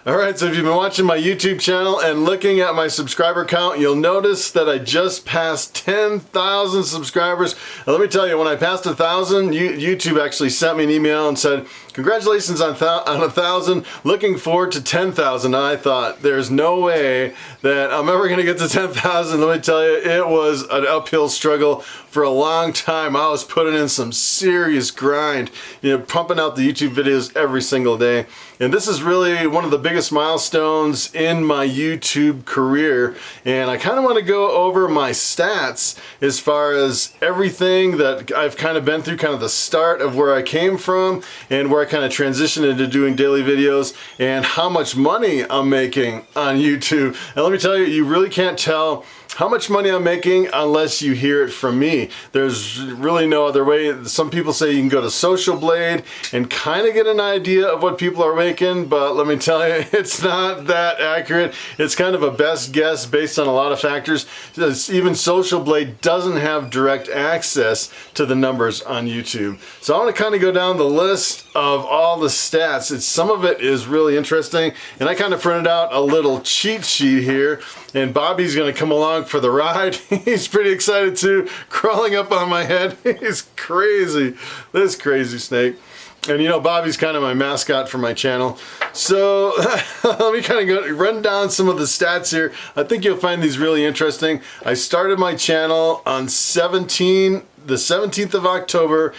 Alright, so if you've been watching my YouTube channel and looking at my subscriber count, you'll notice that I just passed 10,000 subscribers. Now, let me tell you, when I passed 1,000, YouTube actually sent me an email and said, congratulations on 1,000, looking forward to 10,000. And I thought, there's no way that I'm ever going to get to 10,000. Let me tell you, it was an uphill struggle for a long time. I was putting in some serious grind, pumping out the YouTube videos every single day. And this is really one of the biggest milestones in my YouTube career. And I kind of want to go over my stats as far as everything that I've kind of been through, kind of the start of where I came from and where I kind of transitioned into doing daily videos and how much money I'm making on YouTube. And let me tell you, you really can't tell how much money I'm making unless you hear it from me. There's really no other way. Some people say you can go to Social Blade and kind of get an idea of what people are making, but let me tell you, it's not that accurate. It's kind of a best guess based on a lot of factors. Even Social Blade doesn't have direct access to the numbers on YouTube. So I want to kind of go down the list of all the stats. Some of it is really interesting, and I kind of printed out a little cheat sheet here, and Bobby's going to come along for the ride. He's pretty excited too, crawling up on my head. He's crazy, this crazy snake. And Bobby's kind of my mascot for my channel. So let me kind of run down some of the stats here. I think you'll find these really interesting. I started my channel on the 17th of October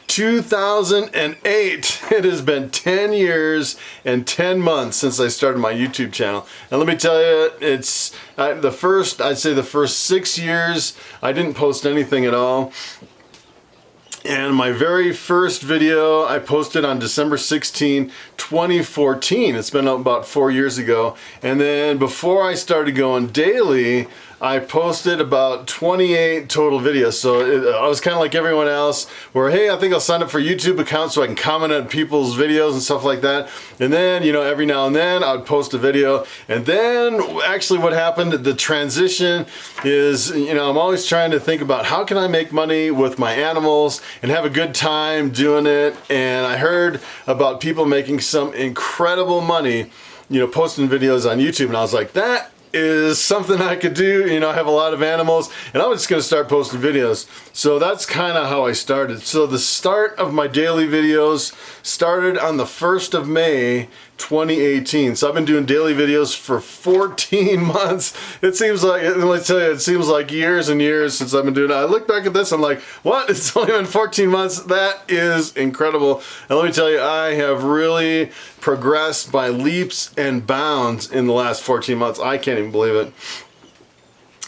2008. It has been 10 years and 10 months since I started my YouTube channel. And let me tell you, it's I'd say the first 6 years, I didn't post anything at all. And my very first video I posted on December 16, 2014. It's been about 4 years ago. And then before I started going daily, I posted about 28 total videos. So I was kind of like everyone else where, hey, I think I'll sign up for a YouTube account so I can comment on people's videos and stuff like that. And then, every now and then I would post a video. And then actually what happened, the transition is, I'm always trying to think about how can I make money with my animals and have a good time doing it. And I heard about people making some incredible money, posting videos on YouTube. And I was like, that is something I could do. I have a lot of animals and I'm just going to start posting videos. So that's kind of how I started. So the start of my daily videos started on the 1st of May 2018. So I've been doing daily videos for 14 months. It seems like, let me tell you, it seems like years and years since I've been doing it. I look back at this, I'm like, what? It's only been 14 months? That is incredible. And let me tell you, I have really progressed by leaps and bounds in the last 14 months. I can't even believe it.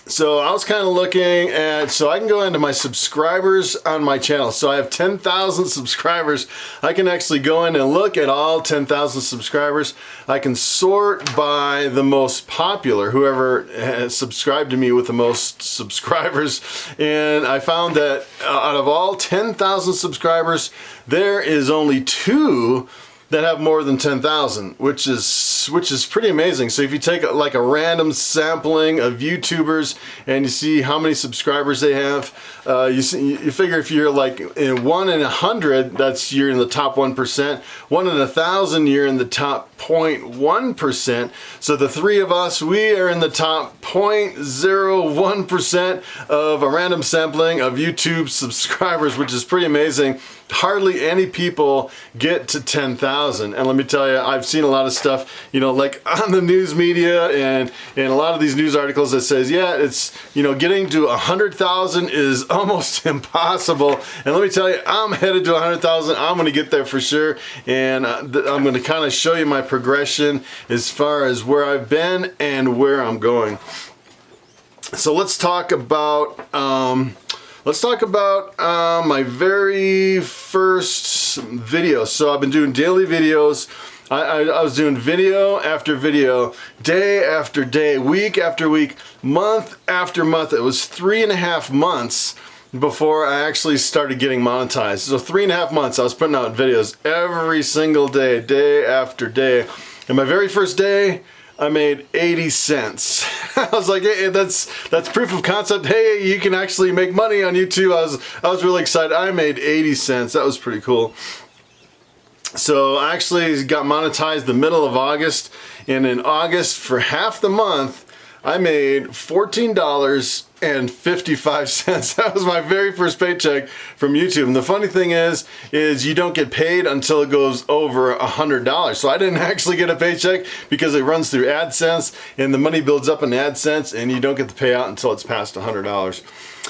So I was kind of looking at, so I can go into my subscribers on my channel. So I have 10,000 subscribers. I can actually go in and look at all 10,000 subscribers. I can sort by the most popular, whoever has subscribed to me with the most subscribers. And I found that out of all 10,000 subscribers, there is only 2 that have more than 10,000, which is pretty amazing. So if you take like a random sampling of YouTubers and you see how many subscribers they have, you figure if you're like in 1 in 100, you're in the top 1%. 1 in 1,000, you're in the top 0.1%. So the 3 of us, we are in the top 0.01% of a random sampling of YouTube subscribers, which is pretty amazing. Hardly any people get to 10,000. And let me tell you, I've seen a lot of stuff, like on the news media and a lot of these news articles that says, yeah, it's, getting to 100,000 is almost impossible. And let me tell you, I'm headed to 100,000. I'm going to get there for sure. And I'm going to kind of show you my progression as far as where I've been and where I'm going. So let's talk about my very first video. So I've been doing daily videos. I was doing video after video, day after day, week after week, month after month. It was 3.5 months before I actually started getting monetized. So 3.5 months I was putting out videos every single day, day after day. And my very first day, I made 80 cents. I was like, hey, that's proof of concept. Hey, you can actually make money on YouTube. I was really excited. I made 80 cents. That was pretty cool. So I actually got monetized the middle of August, and in August for half the month I made $14.55. That was my very first paycheck from YouTube. And the funny thing is you don't get paid until it goes over $100. So I didn't actually get a paycheck because it runs through AdSense, and the money builds up in AdSense, and you don't get the payout until it's past $100.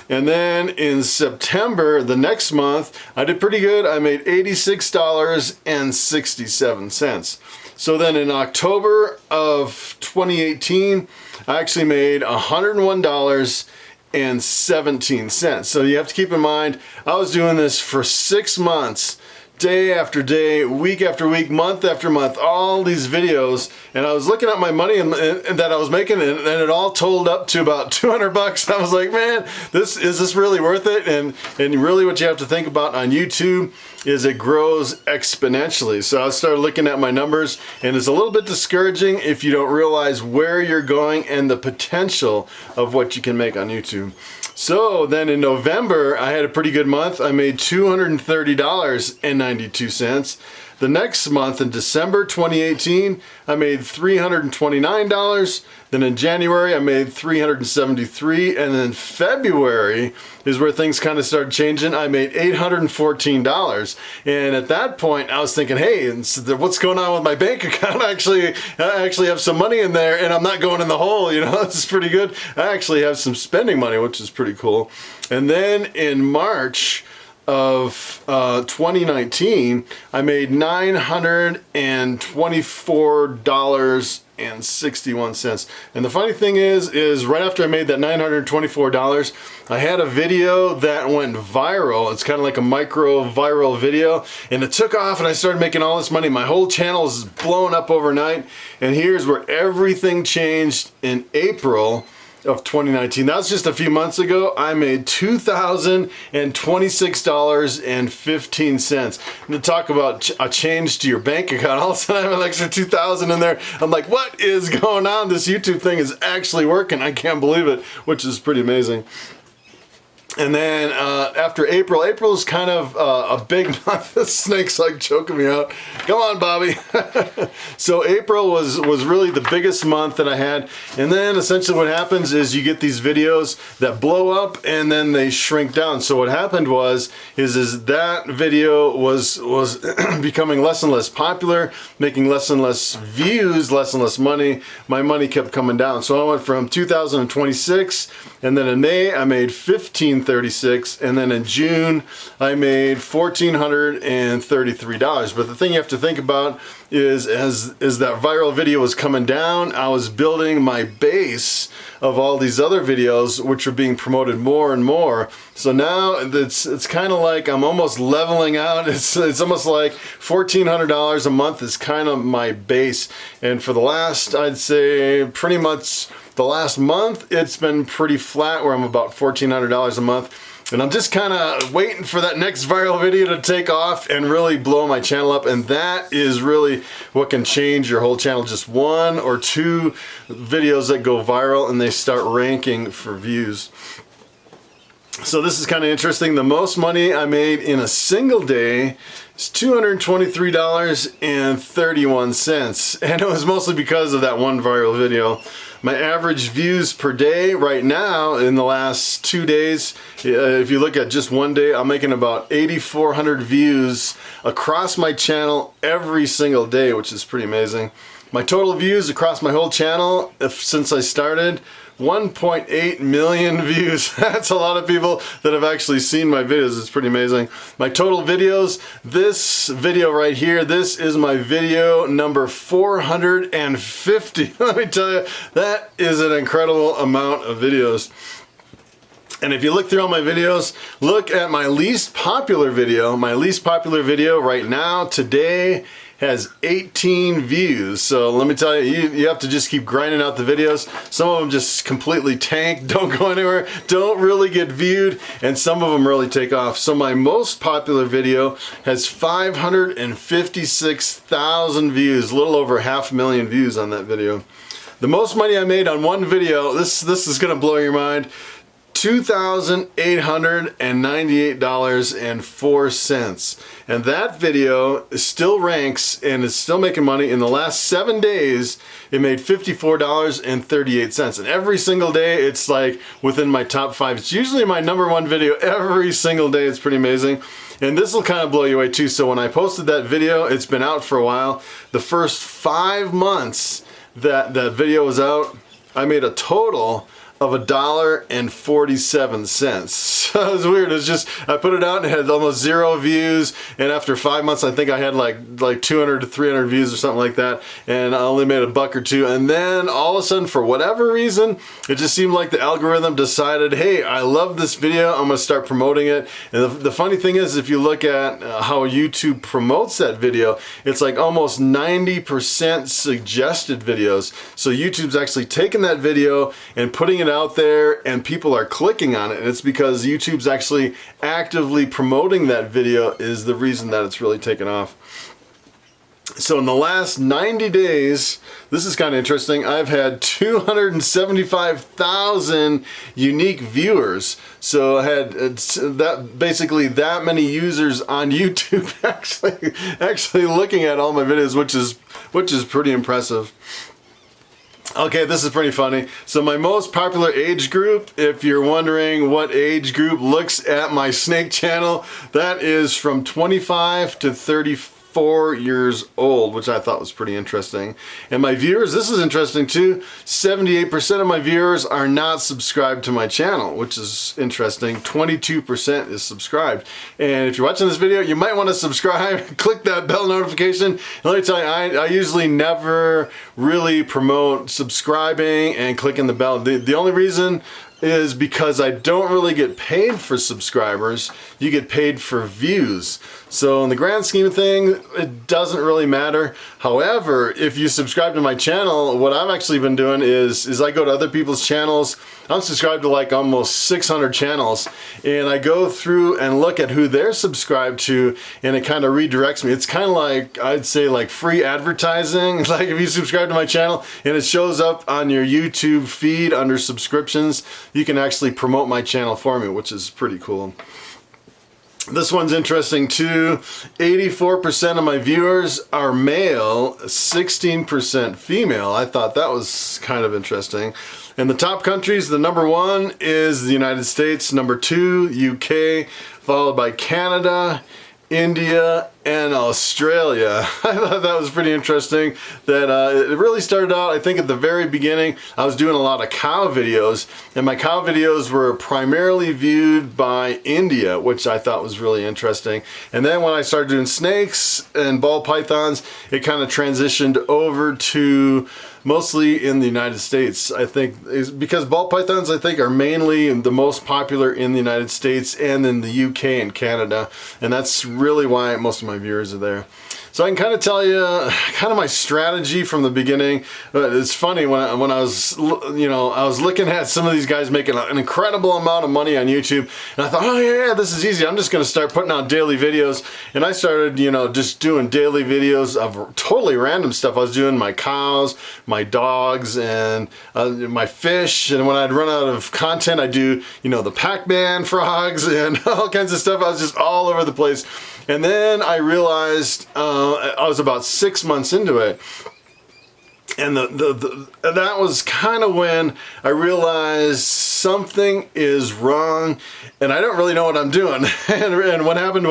And then in September, the next month, I did pretty good. I made $86.67. So then in October of 2018, I actually made $101.17. So you have to keep in mind, I was doing this for 6 months, day after day, week after week, month after month, all these videos, and I was looking at my money and that I was making, and it all totaled up to about $200. I was like, man, is this really worth it? And really what you have to think about on YouTube is it grows exponentially. So I started looking at my numbers, and it's a little bit discouraging if you don't realize where you're going and the potential of what you can make on YouTube. So then in November, I had a pretty good month. I made $230.92. The next month, in December 2018, I made $329. Then in January, I made $373. And then February is where things kind of started changing. I made $814. And at that point, I was thinking, hey, what's going on with my bank account? I actually have some money in there, and I'm not going in the hole. You know, this is pretty good. I actually have some spending money, which is pretty cool. And then in March of 2019, I made $924.61. And the funny thing is right after I made that $924, I had a video that went viral. It's kind of like a micro viral video, and it took off, and I started making all this money. My whole channel is blowing up overnight. And here's where everything changed in April of 2019. That was just a few months ago. I made $2,026.15. And to talk about a change to your bank account, all of a sudden I have an extra $2,000 in there. I'm like, what is going on? This YouTube thing is actually working. I can't believe it, which is pretty amazing. And then after April is kind of a big month. The snake's like choking me out. Come on, Bobby. So April was really the biggest month that I had. And then essentially what happens is you get these videos that blow up and then they shrink down. So what happened is that video was becoming less and less popular, making less and less views, less and less money. My money kept coming down. So I went from 2,026, and then in May I made $1,536, and then in June I made $1,433. But the thing you have to think about is as that viral video was coming down, I was building my base of all these other videos which are being promoted more and more. So now it's kind of like I'm almost leveling out. It's almost like $1,400 a month is kind of my base. And for the last, I'd say pretty much the last month, it's been pretty flat where I'm about $1,400 a month. And I'm just kind of waiting for that next viral video to take off and really blow my channel up. And that is really what can change your whole channel. Just 1 or 2 videos that go viral and they start ranking for views. So this is kind of interesting. The most money I made in a single day is $223.31. And it was mostly because of that one viral video. My average views per day right now in the last 2 days, if you look at just one day, I'm making about 8,400 views across my channel every single day, which is pretty amazing. My total views across my whole channel since I started, 1.8 million views. That's a lot of people that have actually seen my videos. It's pretty amazing. My total videos, this video right here, this is my video number 450. Let me tell you, that is an incredible amount of videos. And if you look through all my videos, look at my least popular video. My least popular video right now, today, has 18 views. So let me tell you, you have to just keep grinding out the videos. Some of them just completely tank, don't go anywhere, don't really get viewed, and some of them really take off. So my most popular video has 556,000 views, a little over 500,000 views on that video. The most money I made on one video, this is gonna blow your mind, $2,898.04. And that video still ranks and is still making money. In the last 7 days, it made $54.38. And every single day, it's like within my top 5. It's usually my #1 video every single day. It's pretty amazing. And this will kind of blow you away too. So when I posted that video, it's been out for a while. The first 5 months that that video was out, I made a total of $1.47. So it was weird. It was just, I put it out and it had almost 0 views, and after 5 months I think I had like 200 to 300 views or something like that, and I only made $1 or $2. And then all of a sudden, for whatever reason, it just seemed like the algorithm decided, hey, I love this video, I'm gonna start promoting it. And the funny thing is, if you look at how YouTube promotes that video, it's like almost 90% suggested videos. So YouTube's actually taken that video and putting it out there, and people are clicking on it, and it's because YouTube's actually actively promoting that video is the reason that it's really taken off. So in the last 90 days, this is kind of interesting, I've had 275,000 unique viewers. So I had basically that many users on YouTube actually looking at all my videos, which is pretty impressive. Okay, this is pretty funny. So my most popular age group, if you're wondering what age group looks at my snake channel, that is from 25 to 34 years old, which I thought was pretty interesting. And my viewers, this is interesting too, 78% of my viewers are not subscribed to my channel, which is interesting. 22% is subscribed. And if you're watching this video, you might want to subscribe, click that bell notification. And let me tell you, I usually never really promote subscribing and clicking the bell. The only reason is because I don't really get paid for subscribers. You get paid for views. So in the grand scheme of things, it doesn't really matter. However, if you subscribe to my channel, what I've actually been doing is I go to other people's channels. I'm subscribed to like almost 600 channels, and I go through and look at who they're subscribed to, and it kind of redirects me. It's kind of like, I'd say, like free advertising. Like if you subscribe to my channel and it shows up on your YouTube feed under subscriptions, you can actually promote my channel for me, which is pretty cool. This one's interesting too. 84% of my viewers are male, 16% female. I thought that was kind of interesting. In the top countries, the #1 is the United States, #2, UK, followed by Canada, India, and Australia. I thought that was pretty interesting. That it really started out, I think at the very beginning, I was doing a lot of cow videos, and my cow videos were primarily viewed by India, which I thought was really interesting. And then when I started doing snakes and ball pythons, it kind of transitioned over to mostly in the United States. I think is because ball pythons, I think, are mainly the most popular in the United States and in the UK and Canada, and that's really why most of my viewers are there. So I can kind of tell you kind of my strategy from the beginning. It's funny when I was, you know, I was looking at some of these guys making an incredible amount of money on YouTube, and I thought, oh yeah, this is easy. I'm just going to start putting out daily videos. And I started, you know, just doing daily videos of totally random stuff. I was doing my cows, my dogs, and my fish. And when I'd run out of content, I'd do, you know, the Pac-Man frogs and all kinds of stuff. I was just all over the place. And then I realized I was about 6 months into it, and that was kind of when I realized something is wrong, and I don't really know what I'm doing. And what happened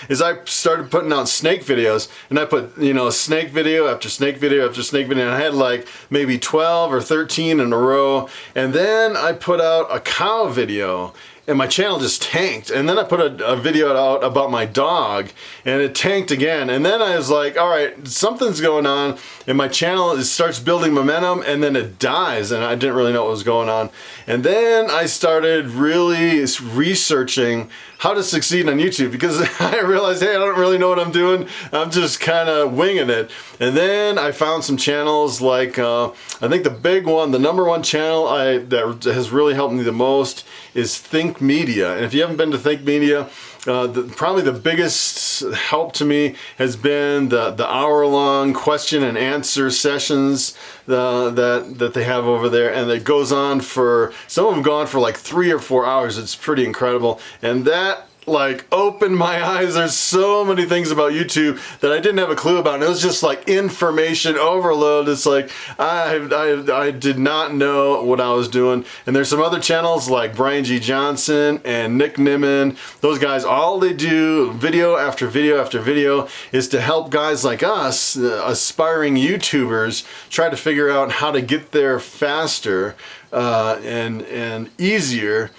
is I started putting out snake videos, and I put, you know, snake video after snake video after snake video, and I had like maybe 12 or 13 in a row. And then I put out a cow video, and my channel just tanked. And then I put a video out about my dog, and it tanked again. And then I was like, all right, something's going on, and my channel starts building momentum, and then it dies, and I didn't really know what was going on. And then I started really researching how to succeed on YouTube, because I realized, hey, I don't really know what I'm doing. I'm just kind of winging it. And then I found some channels like, I think the big one, the #1 channel that has really helped me the most is Think Media. And if you haven't been to Think Media, Probably the biggest help to me has been the hour-long question and answer sessions that they have over there, and it goes on for, some of them go on for like 3 or 4 hours. It's pretty incredible, and that like opened my eyes. There's so many things about YouTube that I didn't have a clue about, and it was just like information overload. It's like I did not know what I was doing. And there's some other channels like Brian G. Johnson and Nick Nimmin. Those guys, all they do, video after video after video, is to help guys like us, aspiring YouTubers, try to figure out how to get there faster and easier.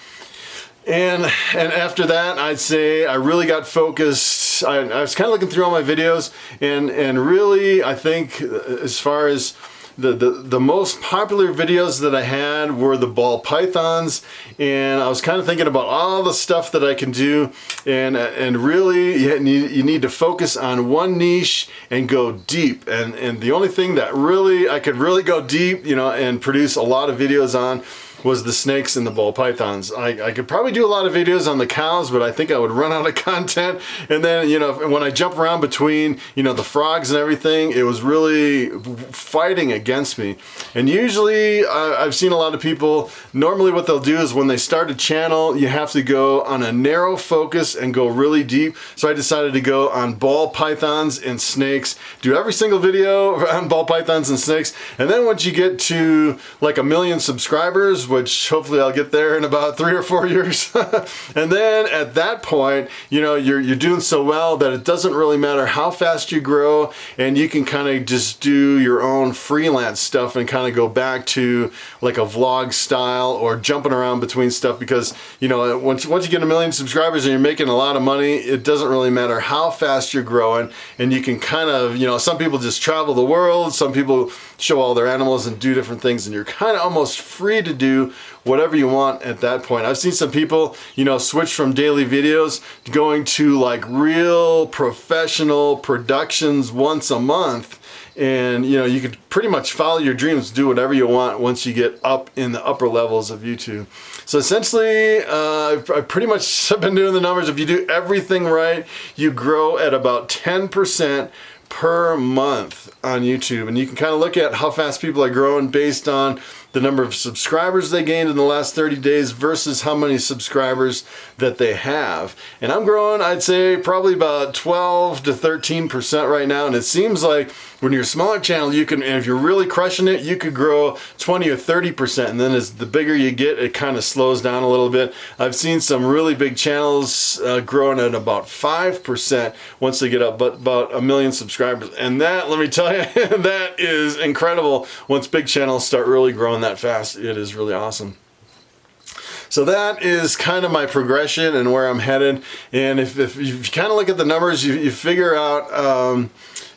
And after that, I'd say I really got focused. I was kind of looking through all my videos, and really, I think as far as the most popular videos that I had were the ball pythons, and I was kind of thinking about all the stuff that I can do, and really you need to focus on one niche and go deep. And the only thing that really I could really go deep, you know, and produce a lot of videos on was the snakes and the ball pythons. I could probably do a lot of videos on the cows, but I think I would run out of content. And then, you know, when I jump around between, you know, the frogs and everything, it was really fighting against me. And usually I've seen a lot of people, normally what they'll do is when they start a channel, you have to go on a narrow focus and go really deep. So I decided to go on ball pythons and snakes, do every single video on ball pythons and snakes. And then once you get to like 1 million subscribers, which hopefully I'll get there in about 3 or 4 years. And then at that point, you know, you're doing so well that it doesn't really matter how fast you grow, and you can kind of just do your own freelance stuff and kind of go back to like a vlog style or jumping around between stuff, because, you know, once you get 1 million subscribers and you're making a lot of money, it doesn't really matter how fast you're growing, and you can kind of, you know, some people just travel the world, some people show all their animals and do different things, and you're kind of almost free to do whatever you want at that point. I've seen some people, you know, switch from daily videos to going to like real professional productions once a month. And, you know, you could pretty much follow your dreams, do whatever you want once you get up in the upper levels of YouTube. So essentially, I pretty much have been doing the numbers. If you do everything right, you grow at about 10% per month on YouTube. And you can kind of look at how fast people are growing based on the number of subscribers they gained in the last 30 days versus how many subscribers that they have. And I'm growing, I'd say, probably about 12 to 13% right now. And it seems like when you're a smaller channel, you can, and if you're really crushing it, you could grow 20 or 30%. And then as the bigger you get, it kind of slows down a little bit. I've seen some really big channels growing at about 5% once they get up about 1 million subscribers. And that, let me tell you, that is incredible. Once big channels start really growing that fast, it is really awesome. So that is kind of my progression and where I'm headed. And if you kind of look at the numbers, you figure out,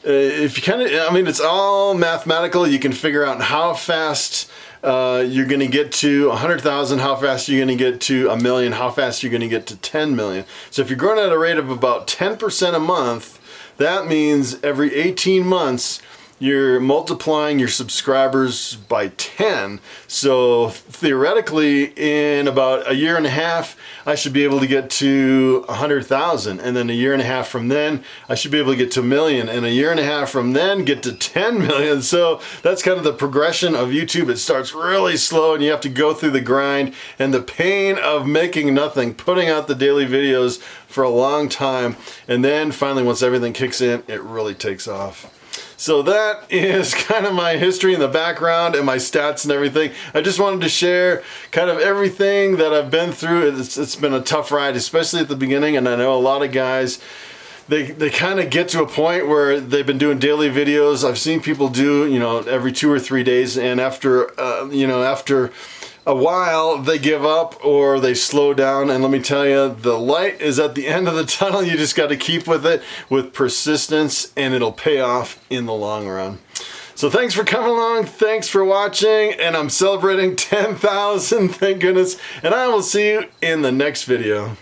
if you kind of, I mean, it's all mathematical. You can figure out how fast you're going to get to 100,000, how fast you're going to get to 1 million, how fast you're going to get to 10 million. So if you're growing at a rate of about 10% a month, that means every 18 months, you're multiplying your subscribers by 10. So theoretically, in about 1.5 years, I should be able to get to 100,000. And then 1.5 years from then, I should be able to get to 1 million. And 1.5 years from then, get to 10 million. So that's kind of the progression of YouTube. It starts really slow, and you have to go through the grind and the pain of making nothing, putting out the daily videos for a long time. And then finally, once everything kicks in, it really takes off. So that is kind of my history in the background and my stats and everything. I just wanted to share kind of everything that I've been through. It's been a tough ride, especially at the beginning, and I know a lot of guys, they kind of get to a point where they've been doing daily videos. I've seen people do, you know, every 2 or 3 days, and after, you know, after a while they give up or they slow down. And let me tell you, the light is at the end of the tunnel. You just got to keep with it with persistence, and it'll pay off in the long run. So thanks for coming along, thanks for watching, and I'm celebrating 10,000, thank goodness, and I will see you in the next video.